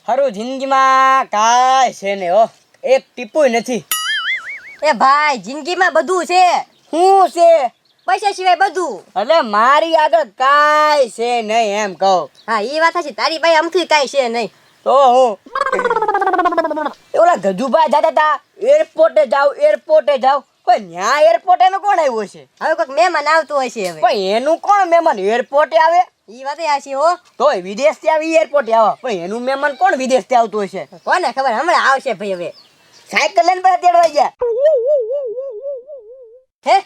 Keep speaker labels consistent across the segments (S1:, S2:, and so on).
S1: હારું જિંદગીમાં કાંઈ છે ને હો, એક ટીપુય નથી.
S2: એ ભાઈ જિંદગીમાં બધું છે,
S1: શું છે?
S2: પૈસા સિવાય બધું.
S1: એટલે મારી આગળ કાંઈ છે નહીં એમ કહું.
S2: હા એ વાત છે, તારી ભાઈ અમથી કાંઈ છે નહીં.
S1: તો હું ઓલા ગજુભાઈ જતા હતા એરપોર્ટે જાવ પણ ન્યા એરપોર્ટે એનું કોણ આવ્યું છે?
S2: હવે કોઈક મહેમાન આવતું હશે હવે.
S1: પણ એનું કોણ મહેમાન એરપોર્ટે આવે?
S2: ઈ વાત આશી હો.
S1: તોય વિદેશથી આવી એરપોર્ટે આવે પણ એનું મહેમાન કોણ વિદેશથી આવતું હશે?
S2: કોને ખબર, હમણાં આવશે ભાઈ હવે.
S1: સાયકલ લઈને બધા તેડવા ગયા.
S2: હે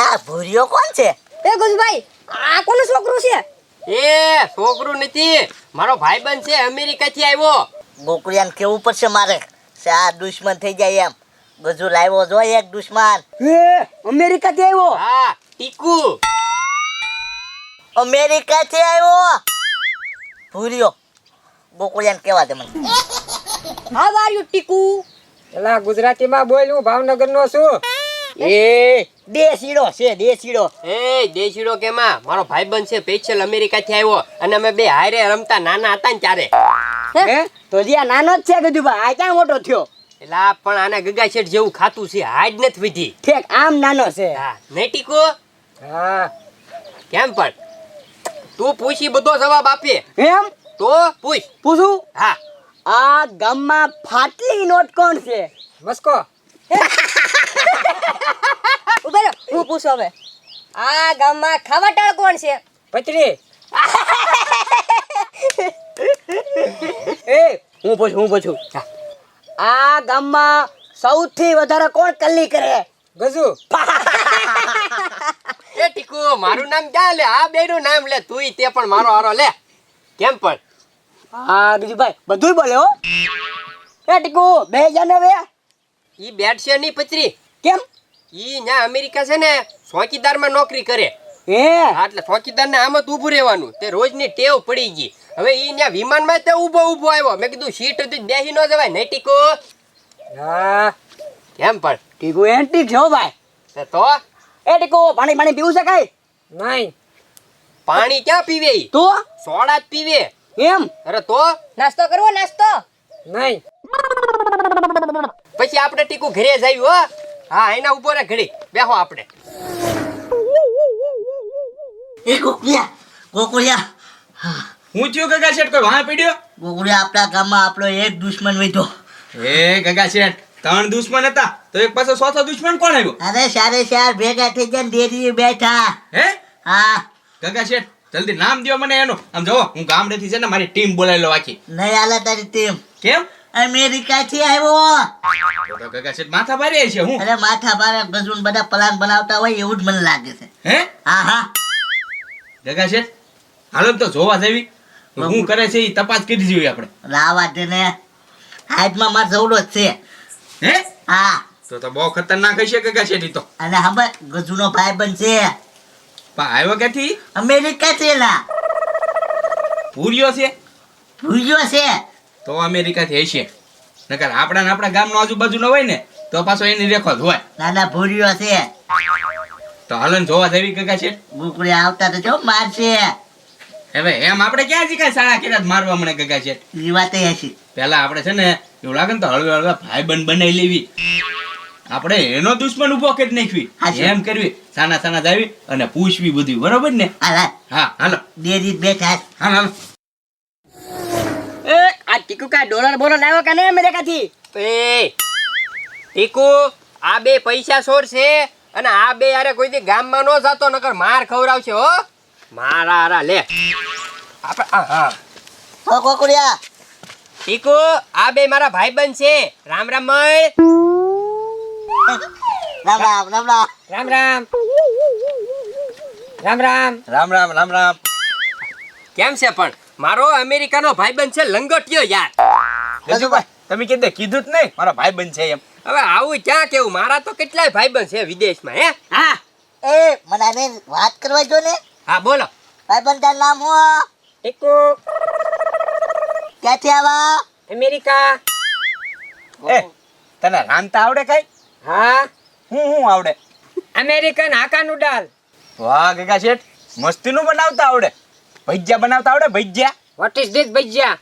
S1: આ ભૂરિયો કોણ છે?
S2: એ ગુજભાઈ આ કોનું છોકરું છે?
S3: એ છોકરું નથી, મારો ભાઈબંધ છે, અમેરિકાથી આવ્યો.
S4: ગોકુળિયાને કેવું પડશે મારે આ દુશ્મન થઈ જાય એમ. ગજુ લાવ્યો જો એક દુશ્મન.
S1: એ અમેરિકાથી આવ્યો?
S3: હા, ટીકુ.
S4: અમેરિકાથી આવ્યો ભૂર્યો. ગોકુળિયાને કેવા દે મને.
S2: How are you Tiku?
S5: એલા ગુજરાતીમાં બોલ, હું ભાવનગરનો છું.
S1: એ દેશીડો છે, દેશીડો.
S3: એ દેશીડો કેમાં, મારો ભાઈબંધ છે, સ્પેશિયલ અમેરિકાથી આવ્યો અને અમે બે હારે રમતા નાના હતા ને ત્યારે.
S1: હે તો જ્યાં નાનો જ છે ગજુભાઈ, આ ક્યાં મોટો થયો?
S3: એલા પણ આના ગગા શેઠ જેવું ખાતું છે, હાડ નથી વિધી.
S1: ઠેક આમ નાનો છે.
S3: હા, નહીં ટીકુ?
S5: હા
S3: કેમ પણ તું પૂછી બધો જવાબ આપે
S1: એમ
S3: તો પૂછ.
S1: પૂછું?
S3: હા.
S1: આ ગામમાં ફાટલી નોટ કોણ છે?
S5: મસ્કો.
S2: ઉભા રહો, હું પૂછું હવે. આ ગામમાં ખાવાટાળ કોણ છે?
S5: પતરી.
S1: એ હું પૂછું. આ ગામમાં સૌથી વધારે કોણ કલ્લી કરે?
S5: ગજુ.
S3: એ ટીકુ મારું નામ ક્યાં લે, આ બેનું નામ લે, તુંય તે પણ મારો હારો લે. કેમ પણ
S1: હા ગજુભાઈ બધુંય બોલે હો. એ ટીકુ બે જણ હવે
S3: ઈ બેટ છે ની પચરી.
S1: કેમ?
S3: ઈ ન્યા અમેરિકા છે ને ચોકીદારમાં નોકરી કરે.
S1: હે
S3: હા, એટલે ચોકીદારને આમ જ ઊભું રહેવાનું, તે રોજની ટેવ પડી ગઈ. હવે ઈ ન્યા વિમાનમાં તે ઊભો આવ્યો. મેં કીધું સીટ હતી બેસી ન જવાય નહીં ટીકુ?
S5: હા
S3: કેમ પણ
S1: ટીકુ એન્ટિક છે હો ભાઈ.
S3: તે તો
S1: એ ટીકુ પાણી પીવું છે કાંઈ?
S5: નહીં.
S3: પાણી ક્યાં પીવે ઈ?
S1: તો
S3: સોડા જ પીવે.
S1: એમ
S3: અરે તો
S2: નાસ્તો કરવો? નાસ્તો
S5: નહીં.
S3: પછી આપણે ટીકુ ઘરે જઈએ હો. હા, એના ઉભો રે ઘડી બેહો આપણે.
S4: એ ગોકુળિયા.
S6: હું થયું ગગા શેઠ, કોઈ વાહ પડ્યો?
S4: ગોકુળિયા આપણા ગામમાં આપણો એક દુશ્મન વેઠો.
S6: એ ગગા શેઠ, 3 દુશ્મન હતા તો એક પાછો ચોથો દુશ્મન કોણ આવ્યો?
S4: અરે સારે ચાર ભેગા થઈ જાય ડેરી બેઠા.
S6: હે
S4: હા
S6: ગગા શેઠ, જલ્દી નામ દ્યો મને એનું. આમ જોવો, હું ગામડેથી છે ને મારી ટીમ બોલાવી લો આખી.
S4: નહીં આલા તારી ટીમ.
S6: કેમ?
S4: અમેરિકાથી આવ્યો.
S6: તો ગગા શેઠ માથા ભારે છે હું.
S4: અરે માથા બારે ગજુન બધા પ્લાન બનાવતા હોય એવું જ મને લાગે છે.
S6: હે
S4: હા હા
S6: ગગા શેઠ, હાલો તો જોવા જવી. હું કરે છે એ તપાસ કરી જોઈએ આપણે.
S4: લાવા દે ને. હાથમાં માર જવડો જ છે.
S6: હે
S4: હા
S6: તો બહુ ખતરનાક હશે ગગા શેઠ ઈ તો.
S4: અને હવે ગજુનો ભાઈબંધ છે
S6: પણ આવ્યો ક્યાંથી?
S4: અમેરિકાથી. લા
S6: પૂર્યો છે
S4: ભૂલ્યો છે.
S6: તો અમેરિકાથી હશે. નકર આપણા ને આપણા ગામનો આજુબાજુનો હોય ને તો પાછો એની રેખો જ હોય.
S4: નાના ભૂલ્યો છે.
S6: તો હાલો ને જોવા જવી ગગા શેઠ.
S4: ગુકડી આવતા તો જો મારશે.
S6: હવે એમ આપણે ક્યાં શીખાય શાળા કર્યા મારવા મને ગગા શેઠ?
S4: એ વાત હશે.
S6: પેલા આપણે છે ને એવું લાગે ને તો હળવે હળવે ભાઈબંધ બનાવી લેવી. આપણે એનો દુશ્મન ઉભો કરી નાખવી.
S4: હાચું.
S6: એમ કરવી, સાના સાના જાવી અને પૂછવી બધું, બરોબર ને?
S4: હાલા
S6: હા હાલો.
S4: ડેરી બેઠા.
S6: હાલો હાલો.
S1: એ આ ટીકુ કાંઈ ડોલર બોલર લાવ્યો કે નહીં અમેરિકાથી?
S3: એ ટીકુ આ બે પૈસા ચોર છે અને આ બે યારે કોઈ દી ગામમાં નો જાતો, નકર માર ખવડાવશે હો. મારા હારા લે આપણે. હા
S4: હો ગોકુળિયા.
S3: ટીકુ આ બે મારા ભાઈબંધ છે. રામ રામ મય.
S4: રામ રામ રામ રામ.
S5: રામ રામ. રામ રામ.
S6: રામ રામ રામ રામ.
S3: કેમ છે પણ મારો અમેરિકાનો ભાઈબંધ છે લંગોટિયો યાર.
S6: ગજુભાઈ, તમે કીધું જ નહીં મારો ભાઈબંધ છે એમ.
S3: હવે આવું ક્યાં કેવું, મારા તો કેટલાય ભાઈબંધ છે વિદેશમાં. હે
S1: હા
S4: એ મને આને વાત કરવા જો ને.
S3: હા બોલો.
S4: ભાઈબંધ તારું નામ હું?
S5: ટીકુ.
S4: ક્યાંથી આવા?
S5: અમેરિકા.
S6: એ તને રાંધતા આવડે કઈ?
S5: હા
S6: હું આવડે?
S5: American hakka noodle.
S6: વાહ ગગા શેઠ, મસ્તીનું બનાવતા આવડે. ભજીયા બનાવતા આવડે bhajiya?
S5: What is this bhajiya?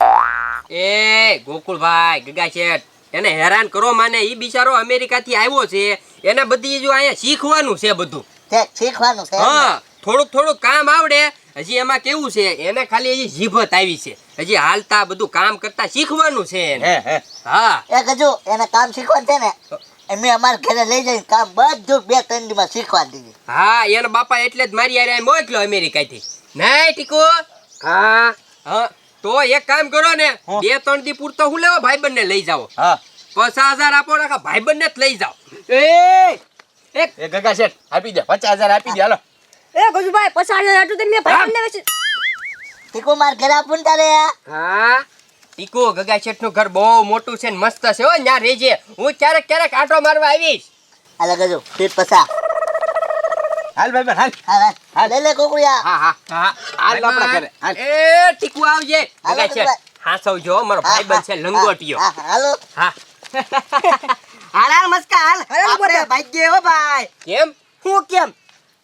S3: એ ગોકુળભાઈ ગગા શેઠ એને હેરાન કરો માને ઈ બિચારો અમેરિકાથી આવ્યો છે એને બધી જો અહીંયા શીખવાનું છે બધું.
S4: તે શીખવાનું છે એમ ને?
S3: હા થોડુંક કામ આવડે. હજી એમાં કેવું છે એને ખાલી હજી જીભત આવી છે. હજી હાલતા બધું કામ કરતા શીખવાનું છે એને.
S6: હે
S3: હા
S4: એ ગજુ એને કામ શીખવાનું છે ને એમ અમારા ઘરે લઈ જઈને કામ બધું 2-3 દીમાં શીખવાડી દીધી.
S3: હા એના બાપા એટલે જ મારી હારે મોકલ્યો અમેરિકાથી. નહીં ટીકુ?
S5: હા
S3: હા તો એક કામ કરો ને 2-3 દી પૂરતો હું લેવો ભાઈબંધને લઈ જાઓ.
S6: હા
S3: 50,000 આપો ને ભાઈબંધને જ લઈ જાઓ.
S6: એ ગગા શેઠ આપી દે 50,000 આપી દે હાલો.
S2: એ ગજુભાઈ 50,000 હતું તે મેં ભાઈબંધને વેચી.
S4: તીકુ માર ઘરે આપું ને તારે.
S5: હા
S3: ટીકુ ગગા શેઠનું ઘર બહુ મોટું છે ને મસ્ત છે હો. ત્યાં રહેજે. હું ક્યારેક આંટો મારવા આવીશ.
S4: હાલે ગજુ ફીટ પસા.
S6: હાલ ભાઈ હાલ.
S4: હા હા લઈ લે કોકડિયા.
S3: હા
S6: હાલ આપણા ઘરે હાલ.
S3: એ ટીકુ આવજે.
S4: હાલો
S3: ગગા શેઠ હાસવજો મારો ભાઈબંધ છે લંગોટિયો.
S4: હા હાલો.
S3: હા
S1: હાલ મસ્કા હાલ આપણે ભાગ્યે હો ભાઈ.
S3: કેમ?
S1: હું કેમ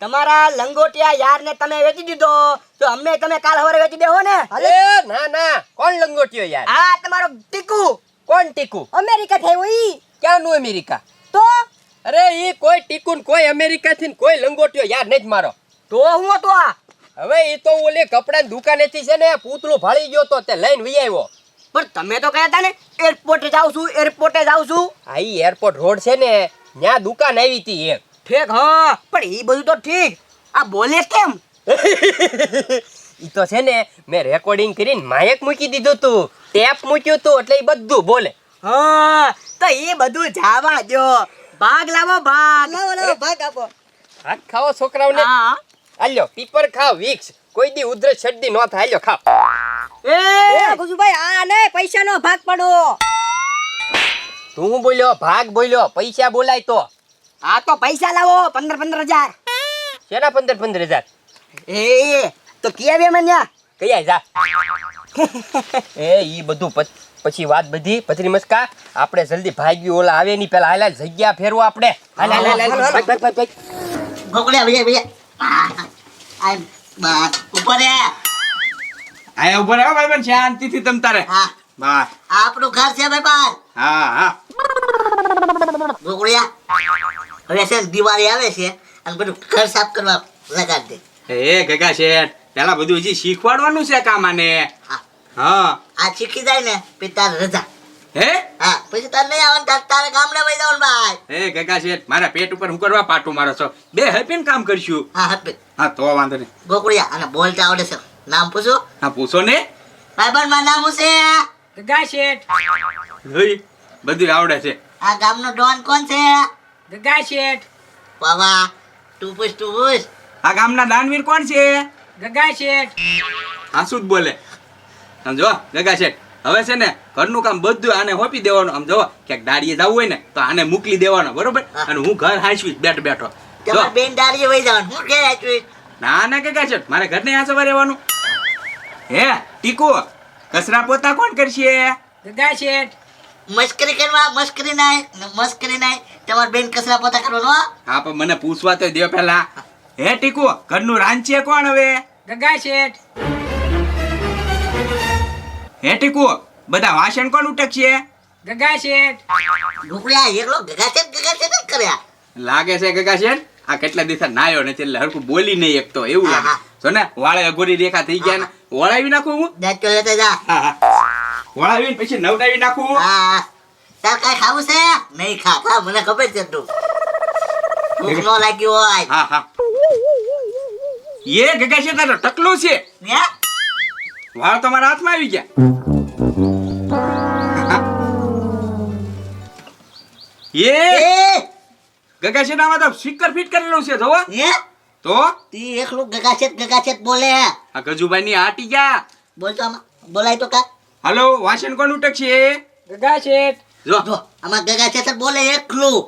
S1: તમારા લંગોટિયા યારને તમે વેચી દીધો તો અમને તમે કાલ સવારે વેચી દેહો ને.
S3: એ ના કોણ લંગોટિયો યાર?
S1: આ તમારો ટીકુ
S3: કોણ ટીકુ?
S2: અમેરિકા થયો ઈ.
S3: ક્યાંનું અમેરિકા?
S2: તો
S3: અરે ઈ કોઈ ટીકુ ને કોઈ અમેરિકા થી કોઈ લંગોટિયો યાર નહીં મારો.
S1: તો હું હતો આ
S3: હવે ઈ તો ઓલી કપડાની દુકાનેથી છે ને પૂતળું ભાળી ગયો તો તે લઈને વી આવ્યો.
S1: પણ તમે તો કહેતા ને એરપોર્ટે જાઉં છું.
S3: આ ઈ એરપોર્ટ રોડ છે ને ત્યાં દુકાન આવી હતી એક.
S1: ઠીક હા પણ એ બધું તો ઠીક આ બોલે કેમ?
S3: ઈ તો છે ને મેં રેકોર્ડિંગ કરીને માયક મૂકી દીધું તું, ટેપ મૂક્યું તું એટલે ઈ બધું બોલે.
S1: હા તો એ બધું જાવા દો. ભાગ લાવો ભાગ.
S2: લાવો ભાગ આપો.
S3: ભાત ખાઓ છોકરાઓને.
S1: હા
S3: હાલ્યો પીપર ખાવ વિક્સ. કોઈ દી ઉધરસ શરદી ન થાય. હાલ્યો ખાવ.
S2: એ ગજુભાઈ આ નહીં પૈસાનો ભાગ પડો.
S3: તું હું બોલ્યો? ભાગ બોલ્યો. પૈસા બોલાય તો.
S1: આ તો પૈસા લાવો 15,000.
S3: શેના 15,000?
S1: એ તો કિયા બે મન્યા
S3: કયા જા. એ ઈ બધું પછી વાત બધી પથરી મસ્કા. આપણે જલ્દી ભાગ્યું ઓલા આવે ની પેલા હાલ જગ્યા ફેરવો આપણે. હાલ ભાગ.
S4: કોકડિયા ભૈયા આય બસ ઉપર રે.
S6: આયા ઉપર આવો ભાઈ બન શાંતિથી તમ તારે.
S4: હા
S6: બસ.
S4: આપણું ઘર છે ભાઈ બાર.
S6: હા
S4: કોકડિયા હવે છે ને દિવાળી આવે છે અને બધું ઘર સાફ કરવા લગાડી દે.
S6: એ ગગા શેઠ પેલા બધું હજી શીખવાડવાનું છે કામ આને.
S4: હા
S6: હા
S4: આ શીખી જાય ને પછી તારે રજા.
S6: હે
S4: હા પછી તારે નહીં આવવાનું તારે ગામડે વહી જવાનું ભાઈ.
S6: એ ગગા શેઠ મારા પેટ ઉપર હું કરવા પાટું મારો છો? બે હપીને કામ કરશું.
S4: હા હપે
S6: હા તો વાંધો નહીં.
S4: ગોકુળિયા અને બોલતા આવડે છે નામ પૂછો.
S6: હા પૂછો ને.
S4: ભાઈબંધ મારું નામ શું છે?
S5: ગગા શેઠ.
S6: જોઈ બધું આવડે છે.
S4: આ ગામનો ડોન કોણ છે?
S5: ગગા શેઠ.
S4: બાબા તું પૂછ.
S6: આ ગામના દાનવીર કોણ છે?
S5: ગગા શેઠ.
S6: હા શું જ બોલે. સમજો ગગા શેઠ હવે છે ને ઘરનું કામ બધું આને હોપી દેવાનું. આમ જો ક્યાંક દાડીએ જવું હોય ને તો આને મોકલી દેવાનો બરોબર. અને હું ઘર હાંચવીશ બેઠો.
S4: તમારે બેન દાડીએ વહી જવાનું. હું કે આચું
S6: ના ગગા શેઠ મારે ઘરને હાંચવા રહેવાનું. હે ટીકુ કચરા પોતા કોણ કરશે?
S5: ગગા શેઠ.
S4: મસ્કરી કરવા મસ્કરી નાય તમારે બેન કચરા પોતા કરવાનો હો?
S6: હા પણ મને પૂછવા તો દે પેલા. હે ટીકુ ઘરનું રાંચે કોણ હવે?
S5: ગગા શેઠ.
S6: હે ટીકુ બધા વાસણ કોણ ઉટકશે?
S5: ગગા શેઠ.
S4: ઢોકળિયા એકલો ગગા છે જ કર્યા.
S6: લાગે છે ગગા શેઠ આ કેટલા દિવસ નાયો નથી એટલે હરખું બોલી નહીં એક તો એવું લાગે. જો ને વાળે અઘોરી રેખા થઈ ગયા ને વળાવી નાખું હું.
S4: દાંતો લેતા જા.
S6: વળાવીને પછી નવડાવી નાખું.
S4: હા તાર કાંઈ ખાવું છે? નહીં ખા મને ખબર છે તું ભૂખ ન લાગી હોય.
S6: હા એ ગગા શેઠ તારો ટકલું છે.
S4: ને
S6: વાળ તો મારા હાથમાં આવી ગયા. એ ગગા શેઠ આમાં તો સ્પીકર ફિટ કરેલું છે જોવો
S4: હે
S6: તો.
S4: તી એકલું ગગા છે બોલે.
S6: આ ગજુભાઈ ની આટી ગયા.
S4: બોલ તો આમાં બોલાય તો કા.
S6: હાલો વાસણ કોણ ઉટકશે?
S5: ગગા શેઠ.
S6: જો
S4: જો આમાં ગગા છે બોલે એકલું.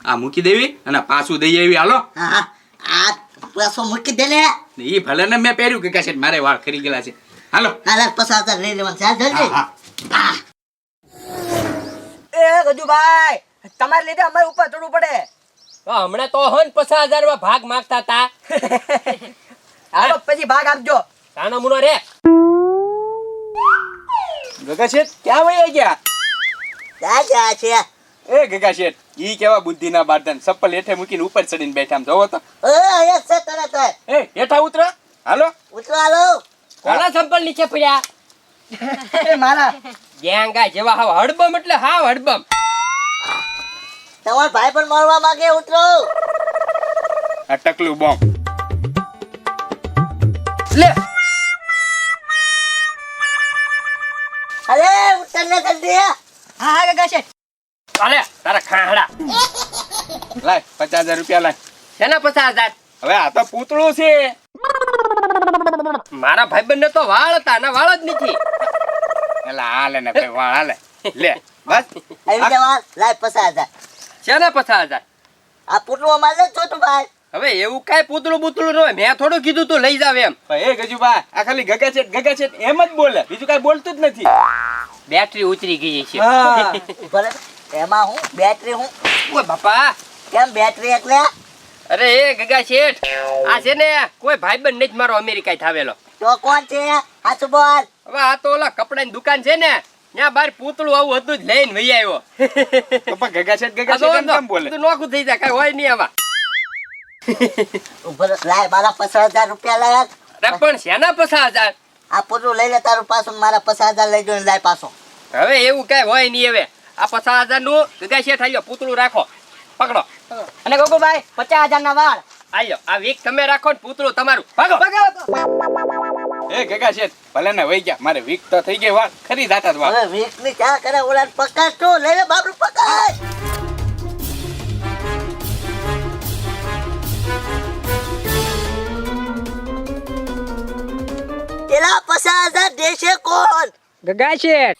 S6: આ મૂકી દેવી અને પાછું દઈ આવી. હાલો
S4: હા આ પાછો મૂકી દે ને.
S6: ઈ ભલે ને મેં પહેર્યું ગગા શેઠ મારે વાળ ખરી ગયેલા છે. હાલો
S4: હાલ 50,000 લઈ લેવાનું છે જલ્દી.
S6: હા
S1: એ ગજુભાઈ તમારે લીધે અમારે ઉપર ચડવું પડે.
S3: તો હમણાં તો હન 50,000 માં ભાગ માંગતા હતા.
S1: હાલો પછી ભાગ આપજો.
S3: તાનો મુનો રે.
S6: ગગા શેઠ ક્યાં વયા ગયા?
S4: ક્યાં છે
S6: એ ગગા શેઠ ઈ કેવા બુદ્ધિના બાળક ચપ્પલ હેઠે મૂકીને ઉપર ચડીને બેઠા આમ જોવો તો.
S4: અહીંયા છે તરત જ.
S6: એ હેઠા ઉતરો હાલો.
S4: ઉતરો હાલો.
S3: કોના સંપલ નીચે પડ્યા?
S1: એ મારા
S3: ગેંગા જેવા હાવ હડબમ એટલે હાવ હડબમ.
S4: તમારો ભાઈ પણ મળવા માંગે, ઉતરો.
S6: આ ટકલું બોમ્બ.
S3: લે
S4: અરે ઉતર ને જલ્દી.
S2: હા હા ગગા શેઠ.
S3: ચાલે તારા ખાહડા.
S6: લાય 50,000 રૂપિયા લાય.
S3: શેના 50,000?
S6: હવે આ તો પૂતળું છે.
S3: મારા ભાઈબંધને તો વાળ હતા, ના વાળ જ નથી.
S6: એલા હાલે ને ભાઈ વાળ હાલે. લે બસ.
S4: આવી જવા લાય 50,000.
S3: શેના 50,000?
S4: આ પુટલું અમારે નથી જોતું ભાઈ.
S3: હવે એવું કાંઈ પૂતળું બૂતળું ન હોય. મેં થોડું કીધું તું લઈ જાવ એમ.
S6: એ ગજુબા આ ખાલી ગગા શેઠ એમ જ બોલે, બીજું કાંઈ બોલતું જ નથી.
S3: બેટરી ઉતરી ગઈ છે.
S6: હા.
S4: ભલે એમાં હું બેટરી હું
S3: ઓય બાપા.
S4: કેમ બેટરી એટલે
S3: અરે એ ગગા શેઠ, આ છે ને કોઈ ભાઈબંધ નથી મારો અમેરિકા થાવેલો.
S4: તો કોણ છે? હાચું બોલ.
S3: હવે આ તો ઓલા કપડાની દુકાન છે ને, ત્યાં બાર પૂતળું આવું હતું જ લઈને વહી આવ્યો.
S6: તો પણ ગગા શેઠ કેમ બોલે?
S3: તું નોખું થઈ જાય, કાંઈ હોય નહીં આમાં.
S4: ઉભો રહો. લાય મારા 50,000 રૂપિયા લાય.
S3: અરે પણ શેના 50,000?
S4: આ પુટલું લઈ લે તારું પાછું, મારા 50,000 લઈ જોઈને લાય પાછો.
S3: હવે એવું કાંઈ હોય નહીં. હવે આ 50,000 નું ગગા શેઠ આલ્યો, પૂતળું રાખો, પકડો.
S1: અને ગોગુભાઈ 50,000 ના વાળ.
S3: આલ્યો, આ વીક તમે રાખો ને પૂતળું તમારું. ભાગો.
S6: એ ગગા શેઠ ભલે ને વહી ગયા, મારે વીક તો થઈ ગઈ વાળ ખરી જાતા જ વાળ.
S4: હવે વીકની ચા કરે ઓલાને પકડ તું. લઈ લે બાપરું પકડ. પેલા 50,000 દેશે કોણ?
S5: ગગા શેઠ